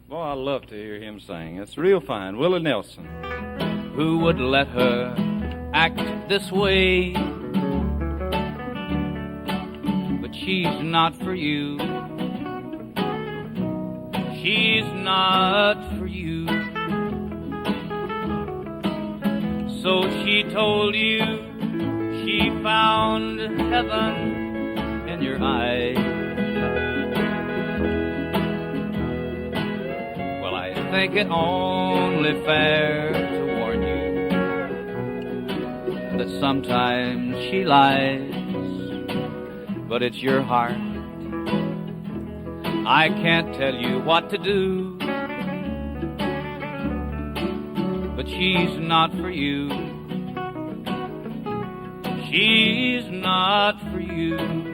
Boy, I love to hear him sing. It's real fine. Willie Nelson. Who would let her act this way? But she's not for you. She's not for you. So she told you she found heaven in your eyes. Well, I think it only fair to warn you that sometimes she lies, but it's your heart. I can't tell you what to do, but she's not for you. She's not for you.